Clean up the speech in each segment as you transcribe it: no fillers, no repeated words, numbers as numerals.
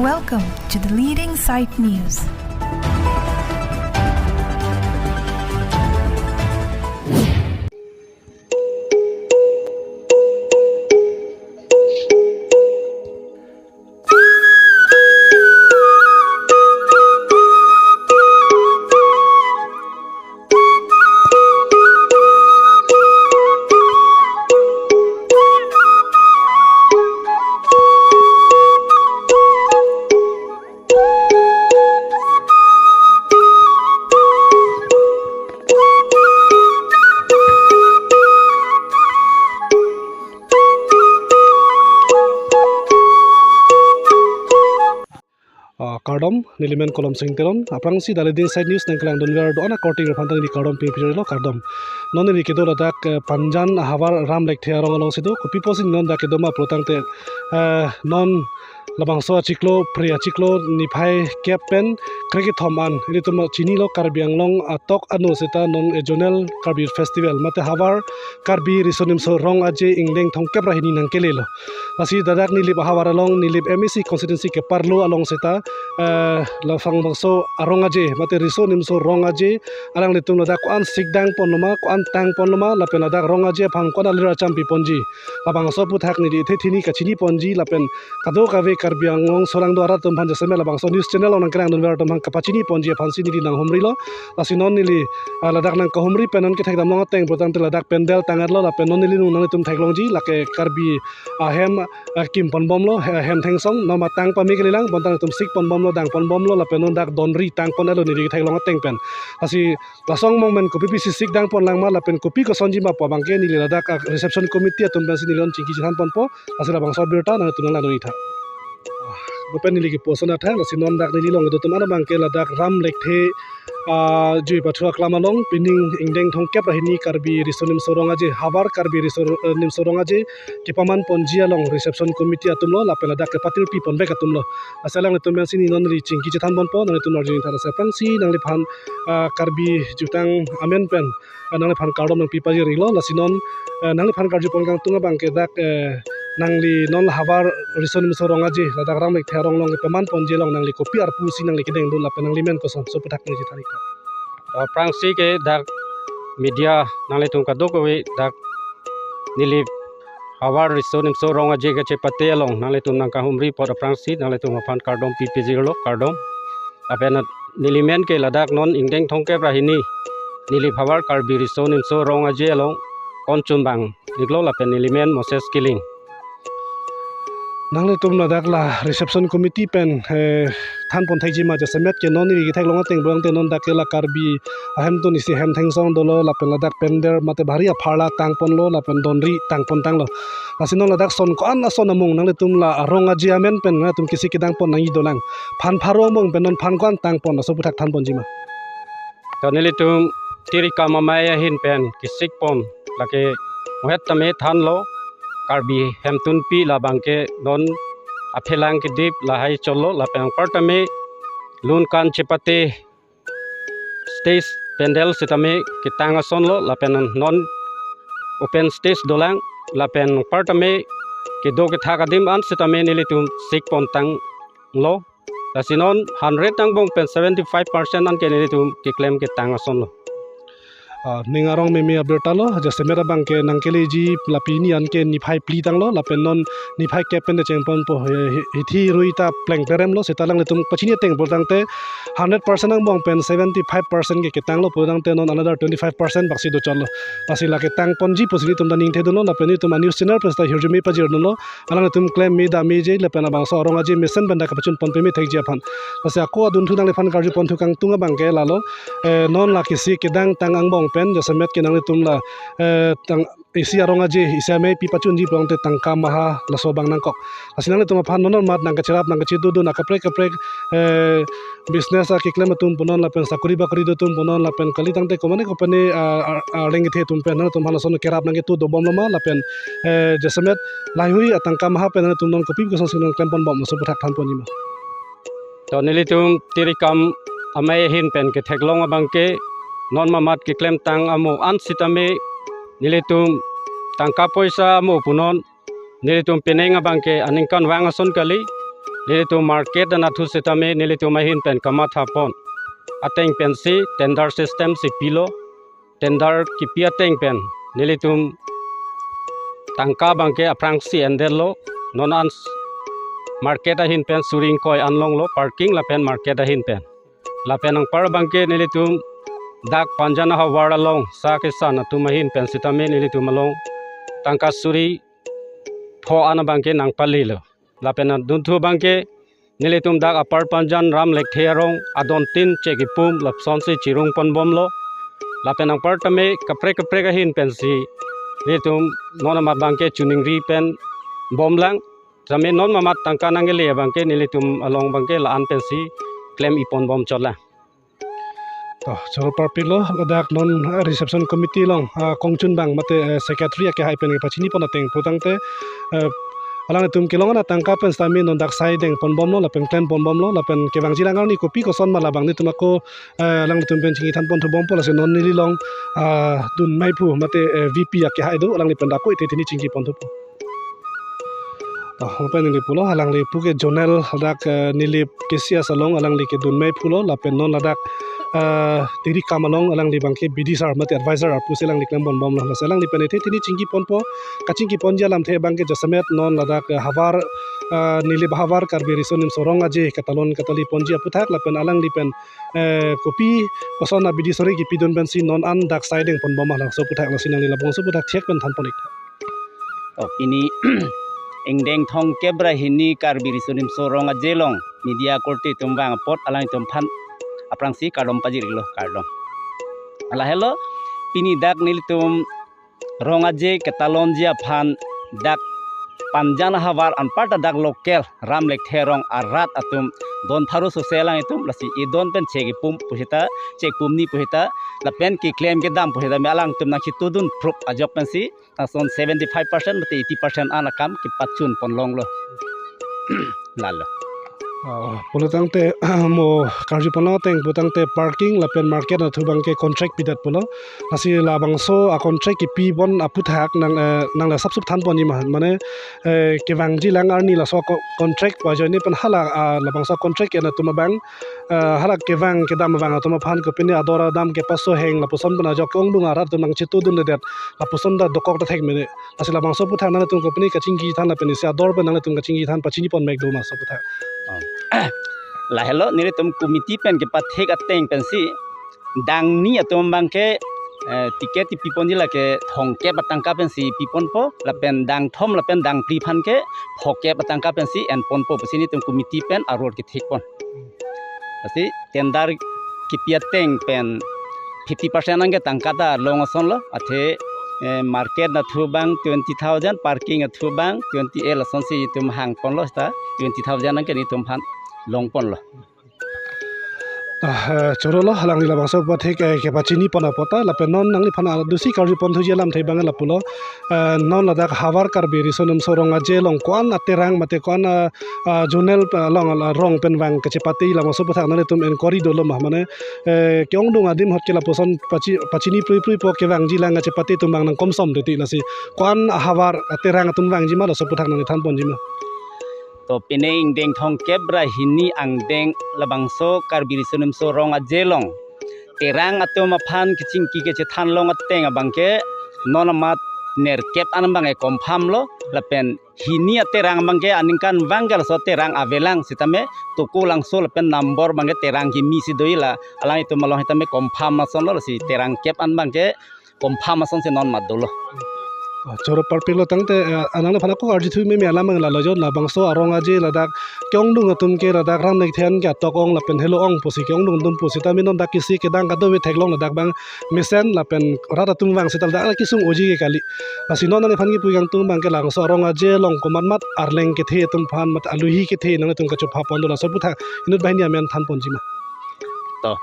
Welcome to the Leading Sight News. Kardom nilimen kolom singteron aprang si dale din side news nang kelang donwer do ana korting pantang di kardom pipirelo kardom non ni kedo ladak panjan havar ram lek thearong along sido kopi posin non da kedo ma protang te non labang so chiklo priya chiklo niphai kepen kreki thoman ini tuma chini lo karbi anglong atok anu seta non regional karbi festival mate havar karbi risonim so rong aje ingleng thongkep rahini nang kelelo asi dadak nilip havar along nilip MEC constituency ke parlo along seta lafang bangso arong aje mate risonim so rong aje alang litum ladak an sikdang ponoma an tang ponoma lapen ladak rong aje phang kona lira champi ponji labang so puthak ni the thini kachini ponji lapen kado kave karbi anglong solang do arat tumhan jaseme labang so news channel onang kerang don ver tumhan kapachini ponji phansi ni nang humri lo lasinon nili ladak nang kahumri penon ke thekdam long teng protang te ladak pendel tangar lo lapen non nili nang tum theklong ji lake karbi ahem kim ponbom lo hem thengsong no matang pami kelilang bontang tum sik ponbom lo dang ponbom lo lapen non dak donri tang ponelo ni theklong teng pen asi lasong mongmen kopi pisi sik dang pon lang ma lapen kopi ko sonji ma pa bangke nili ladak reception committee tum basi nilon chingki chan pon po asi labang so birta na tunang la doni tha bupen nili ki posona tha lasi non dak nili long do tumana bangke ladak ram lekthe jui pathua klamalong pining ingdeng thongkep rahini karbi risonim soronga je habar karbi risonim soronga je kepaman ponjia long reception committee atumlo lapela dak patil pi ponbe katumlo asalang le tumya sini non ri chingki chethan bon po non tum arjin thara sapang si nang le phan karbi jutang amen pen nang le phan kardom nang pi paji rilo lasinon nang le phan karju pon kang tunga bangke dak nangli non habar risonim soronga je ladak ram lek therong long peman ponje long nangli kopi arpu si nangli kedeng dun lapen nangli men kosom so putak ni jitharika prangsi ke dak media nangli tung kadok we dak nili habar risonim soronga je ke chepate long nangli tung nang kahumri pod prangsi nangli tung fan kardom ppg lo kardom apen nili men ke ladak non ingdeng thongke rahini nili habar karbi risonim soronga je long konchumbang iglo lapen nili men moses killing nangli tum ladak la reception committee pen than pon thaiji ma jasemet ke non ni thek long teng brong te non dakela karbi ahem to ni si hem theng song dolo lapen ladak pender mate bharia pharla tang pon lo lapen donri tang pon tang lo asinon ladak son ko an son among nangli tum la ronga jiamen pen na tum kisi kidang pon nangi dolang phan pharo mong pen non phan kwan tang pon so puthak than pon jima to nili tum tiri kamamaya hin pen kisik pon lake mohet tame than lo karbi hemtun pi labangke non aphelang ke dip lahai cholo lapeng partame lun kan chepate stage pendel sitame kitanga sonlo lapen non open stage dolang lapen partame ke do ke thakadim an sitame nilitum sik pontang lo lasinon 100 tang bong pen 75% an ke nilitum ke claim ke tanga sonlo ningarong memi abertalo jasemera bangke nangkeli ji lapini anke niphai pli tanglo lapen non niphai kepen de chengpon po hithi ruita pleng terem lo setalang letum pachini teng boltangte 100% ang bong pen 75% ke ketanglo podangte non another 25% baksi do cholo pasi la ketang ponji posili tum daning the dono lapen tum news channel presta hirjumi pajir no alang tum claim me da me je lapen bang so ronga je mesen banda kapachun pon pemi thek je phan pasi ako adun thu nang le phan karju pon thu kang tunga bangke lalo non la kisi kedang tang ang bong pen jasemet ke nangli tumla tang isi aronga je isame pi pachun ji prong te tangka maha laso bang nangkok asinang tum phan non mat nang kachirap nang kachidu do nakaprek business a kiklem tum ponon lapen sakuri bakuri do tum ponon lapen kali tangte komane kopane rengi the tum pen tum hala son kerap nang tu do bom lama lapen jasemet laihui atangka maha pen tum non kopi ko son klempon bom so puthak than ponima to nili tum tirikam amay hin pen ke theklong abangke non mamat ke claim tang amo an sitame nilitum tangka poisa amo punon nilitum penenga bangke aningkan wangason kali nilitum market na thu sitame nilitum mahin pen kama thapon ateng pen si tender system si pilo tender kipia teng pen nilitum tangka bangke aprang si endelo nonans market ahin pen suring koi anlong lo parking la pen market ahin pen la pen ang par bangke nilitum dak panjana hawar along sa ke sana tumahin pen sitame nilitum along tangka suri pho ana bangke nang palilo la pen duntu bangke nilitum dak apar panjan ram lek therong adon tin chekipum lapson si chirung pon bomlo la pen ang par tame kapre kapre ka hin pen si nilitum nona mat bangke chuning ri pen bomlang tame non mamat tangka nangele bangke nilitum along bangke la an pen si claim ipon bom chola Chor parpilo dak non reception committee long kongchun bang mate secretary ke hai pen pachini pon ateng putangte alang tum kilong na tangka pen stami non dak sai deng pon bom lo la pen plan pon bom lo la pen ke bang jilang ni kopi ko son mala bang ni tumako alang tum pen chingi than pon thu bom pola se non ni long dun mai pu mate vp ke hai do alang ni pen dakoi te tini chingi pon thu pen ni pulo alang li pu ke jonel dak nilip kesia salong alang li ke dun mai pulo la pen non la dak tiri kamalong alang di bangke BD sar mate advisor apu selang diklam bon bom la selang di penete tini cingki pon po kacingki pon jalam the bangke jasamet non ladak havar nili bahavar karbi risonim sorong aje katalon katali ponji apu thak la pen alang di pen kopi kosona BD sore ki pidon ben si non an dak siding pon bom la so puthak la sinang la bong so puthak thiak pen than ponik ini engdeng thong kebra hini karbi risonim sorong aje long media korti tumbang pot alang tumpan aprang si kardom pajir lo kardom ala hello pini dak nilitum rongaje ketalon jia phan dak panjana havar anparta dak lokel ram lek therong arat atum don tharu so selang itum lasi I don pen chegi pum puhita chek pum ni puhita la pen ki claim ke dam puhita me alang tum nakhi tudun proof ajok pen si tason 75% mate 80% anakam ki pachun pon long lo lalo Pulutang te mo karji pono teng putang te parking la pen market na thubang ke contract pidat pulo nasi labang so a contract ki pi bon aput hak nang la subsup than pon ma mane ke wangji lang arni la so contract wa joni pen hala labang so contract ke na tuma bang hala ke wang ke dam wang tuma phan ko pini adora dam ke paso heng la puson bana jok ong dunga rat tumang chitu dun det la puson da dokok ta thek mene nasi labang so puthak na tum ko pini kaching gi than la peni se ador ban na tum kaching gi than pachini pon mek do ma so puthak la hello nire tum committee pen ke pathek ateng pen si dang ni atum bangke tiket pipon jila ke thongke batangka pen si pipon po la pen dang thom la pen dang pri phan ke phoke batangka pen si en pon po pasini tum committee pen aror ke thik pon asi tendar ki piateng pen 50% angke tangka da longason lo athe market na thubang 20,000 parking a thubang 28 la sonsi tum hang pon lo sta 20,000 angke ni tum phan long pon lo choro lo halang ni labang so pathek ke pachini pona pota la pen non nang ni phana dusi karji pon thu jelam thei bang la pulo non la dak havar karbi risonum soronga jelong kwan aterang mate kwan jonel long rong pen wang ke chepati la so pathak na tum en corridor lo ma mane kyong dung adim hot ke la poson pachini prui po ke wang jilang chepati tum bang nang komsom de ti la si kwan havar aterang tum wang jima la so pathak na than pon jima to pineng deng thong kebra hini ang deng labangso karbiri sunum so rong ajelong terang atom aphan kiching ki ke than long ateng abangke nonamat ner kep an bangai confirm lo lapen hini aterang bangke aningkan bangal so terang avelang sitame tuku langso lapen number bangke terang ki mi sidoila alang itu malong hitame confirm mason lo si terang kep an bangke confirm mason se non madolo choro parpilo tangte anang phana ko arji thui me alam la lojo la bangso arong aje ladak kyong dung atum ke ladak ram nek thian ka tokong la pen helo ong posi kyong dung tum posi ta minon dak kisi ke dang ka do we theklong ladak bang mesen la pen rata tum bang setal dak kisung oji ke kali asinon nang phan ki puigang tum bang ke lang so arong aje long koman mat arleng ke the tum phan mat aluhi ke the nang tum ka chup ha pon do la so putha inut bahini amen than ponjima to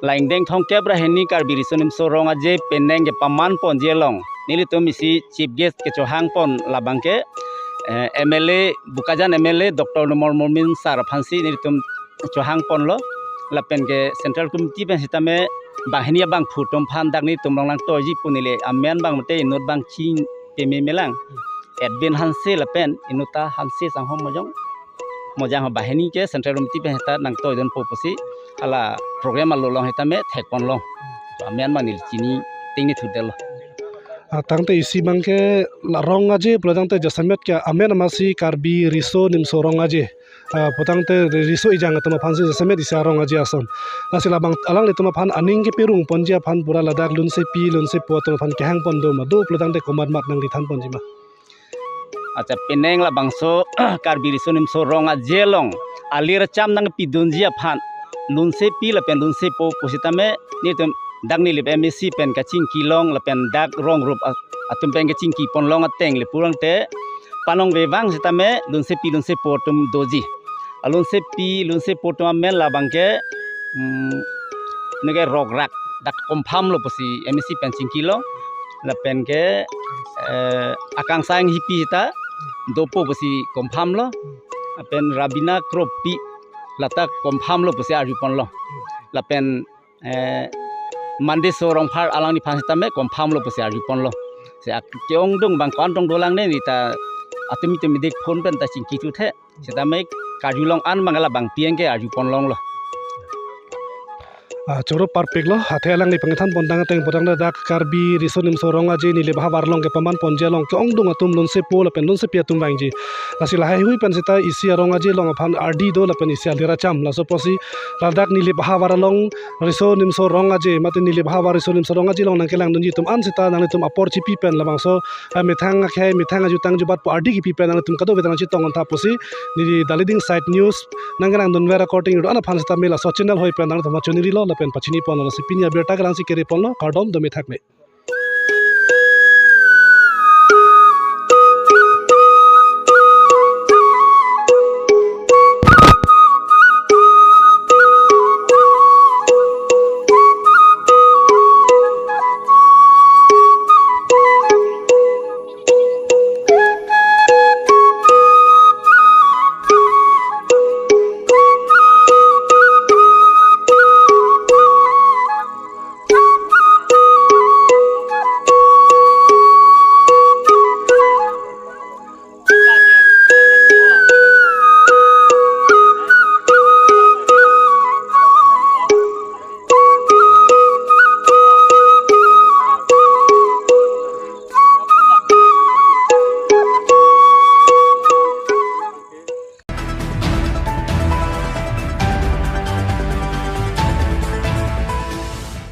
laing deng thong kebra heni karbiri sunim so rong aje peneng ke paman pon jelong nili to misi chief guest ke chohang pon labangke MLA Bukajan MLA Dr. Nomor Momin Sar Phansi nili tum chohang pon lo lapen ke central committee pen hitame bahnia bang phutom phan dak ni tum lang toji punile amen bang mate inut bang chin pemi melang advin hanse lapen inuta hanse sanghom mojong mojang bahani ke central room ti pe heta nang toy don poposi ala program lo long heta me thek pon long amian manil chini tingni thudel tangte isi bangke rong aje prodangte jasamet kya amen amasi karbi riso nimso rong aje potangte riso ijang tuma phansi jasamet isa rong aje ason nasila bang alang tuma phan aning ke pirung ponjia phan pura ladak lunse po tuma phan kehang pon do ma do prodangte komat mat nang di than ponjima acha peneng la bangso karbi riso nimso rong aje long alir cham nang pidunjia phan lunse pi la pen lunse po positame ni tum dagni le MSc pen ka chingki long la pen dak rong rup atum pen ka chingki pon long ateng le purang te panong wewang sitame lunse po tum doji lunse po tum men la bangke nege rok rak dak kompham lo posi MSc pen chingki long la pen ke akang sang hipi ta dopo posi kompham lo pen rabina kropi lata kompham lo posi arjupon lo la pen mande sorong phar alang ni phan tame kompham lo posi arjupon lo se akyong dong bang kon dong dolang ne ni ta atumi temi dek phone pen ta chingki tu the setame karjulong an mangala bang pieng ke arjupon long lo choro perfect lo hathe alang ni pangthan pondang teng podang dak karbi riso nimso rong aje ni le bha warlong ke paman ponje long ke ong dung atum lunse po la pen lunse pia tum bangji lasi lahai hui pen sita isi rong aje long phan RD do la pen isi alira cham la so posi ladak ni le bha warlong riso nimso rong aje mate ni le bha war riso nimso rong aje long nang kelang dunji tum an sita nang tum apor chi pi pen la bang so methang khay methang aju tang jubat po RD ki pi pen nang tum kado vedana chi tong tha posi ni daliding site news nang nang don vera recording do ana phan sita mela so channel hoi pen nang thama chuniri lo pen pachini pon la sipinia berta grang si kere pon lo kardom do me thakme